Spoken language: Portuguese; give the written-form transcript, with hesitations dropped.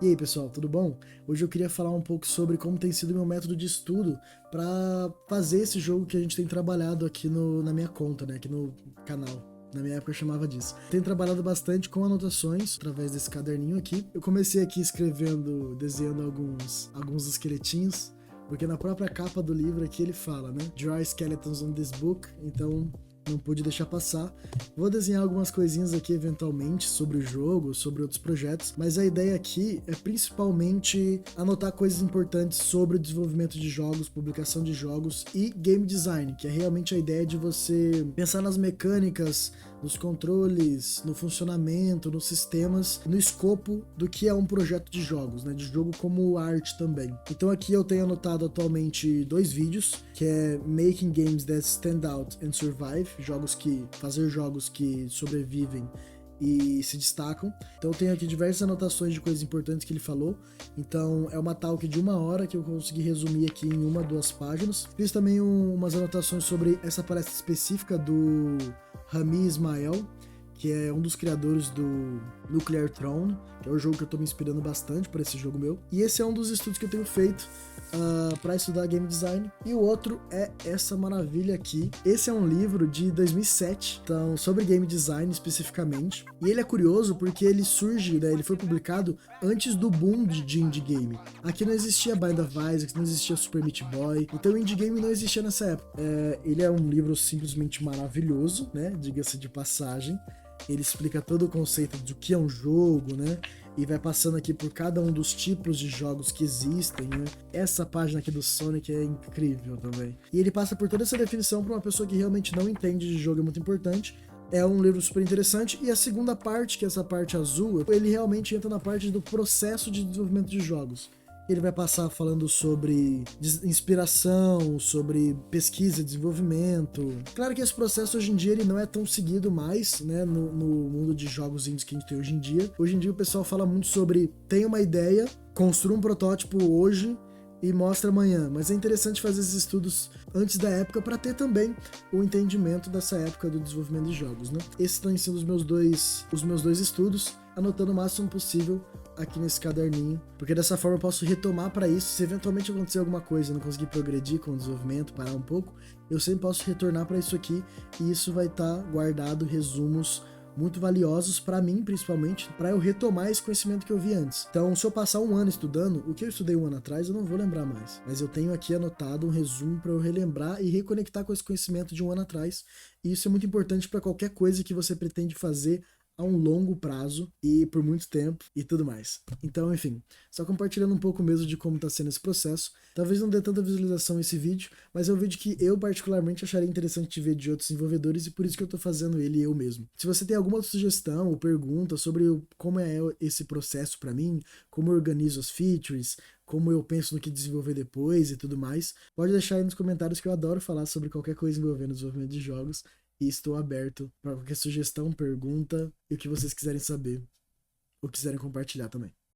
E aí pessoal, tudo bom? Hoje eu queria falar um pouco sobre como tem sido meu método de estudo para fazer esse jogo que a gente tem trabalhado aqui na minha conta, né? Aqui no canal. Na minha época eu chamava disso. Tenho trabalhado bastante com anotações através desse caderninho aqui. Eu comecei aqui desenhando alguns esqueletinhos, porque na própria capa do livro aqui ele fala, né? Draw skeletons on this book. Então não pude deixar passar. Vou desenhar algumas coisinhas aqui eventualmente sobre o jogo, sobre outros projetos, mas a ideia aqui é principalmente anotar coisas importantes sobre o desenvolvimento de jogos, publicação de jogos e game design, que é realmente a ideia de você pensar nas mecânicas, nos controles, no funcionamento, nos sistemas, no escopo do que é um projeto de jogos, né? De jogo como arte também. Então aqui eu tenho anotado atualmente 2 vídeos, que é Making Games That Stand Out and Survive, fazer jogos que sobrevivem e se destacam. Então eu tenho aqui diversas anotações de coisas importantes que ele falou. Então é uma talk de 1 hora que eu consegui resumir aqui em 2 páginas. Fiz também umas anotações sobre essa palestra específica do Rami Ismail, que é um dos criadores do Nuclear Throne, que é o jogo que eu tô me inspirando bastante para esse jogo meu. E esse é um dos estudos que eu tenho feito para estudar game design. E o outro é essa maravilha aqui. Esse é um livro de 2007, então sobre game design especificamente. E ele é curioso porque ele surge, né, ele foi publicado antes do boom de indie game. Aqui não existia Bind of Isaac, não existia Super Meat Boy, então o indie game não existia nessa época. Ele é um livro simplesmente maravilhoso, né, diga-se de passagem. Ele explica todo o conceito do que é um jogo, né? E vai passando aqui por cada um dos tipos de jogos que existem, né? Essa página aqui do Sonic é incrível também. E ele passa por toda essa definição para uma pessoa que realmente não entende de jogo, é muito importante. É um livro super interessante. E a segunda parte, que é essa parte azul, ele realmente entra na parte do processo de desenvolvimento de jogos. Ele vai passar falando sobre inspiração, sobre pesquisa e desenvolvimento. Claro que esse processo hoje em dia ele não é tão seguido mais, né, no mundo de jogos indies que a gente tem hoje em dia. Hoje em dia o pessoal fala muito sobre tem uma ideia, construa um protótipo hoje e mostra amanhã. Mas é interessante fazer esses estudos antes da época para ter também o entendimento dessa época do desenvolvimento de jogos, né? Esses estão sendo os meus dois estudos, anotando o máximo possível aqui nesse caderninho, porque dessa forma eu posso retomar para isso. Se eventualmente acontecer alguma coisa e não conseguir progredir com o desenvolvimento, parar um pouco, eu sempre posso retornar para isso aqui e isso vai estar guardado, resumos muito valiosos para mim, principalmente, para eu retomar esse conhecimento que eu vi antes. Então, se eu passar 1 ano estudando, o que eu estudei 1 ano atrás, eu não vou lembrar mais. Mas eu tenho aqui anotado um resumo para eu relembrar e reconectar com esse conhecimento de 1 ano atrás. E isso é muito importante para qualquer coisa que você pretende fazer a um longo prazo e por muito tempo e tudo mais. Então, enfim, só compartilhando um pouco mesmo de como está sendo esse processo. Talvez não dê tanta visualização esse vídeo, mas é um vídeo que eu particularmente acharia interessante de ver de outros desenvolvedores e por isso que eu estou fazendo ele eu mesmo. Se você tem alguma sugestão ou pergunta sobre como é esse processo para mim, como eu organizo as features, como eu penso no que desenvolver depois e tudo mais, pode deixar aí nos comentários que eu adoro falar sobre qualquer coisa envolvendo o desenvolvimento de jogos. E estou aberto para qualquer sugestão, pergunta e o que vocês quiserem saber ou quiserem compartilhar também.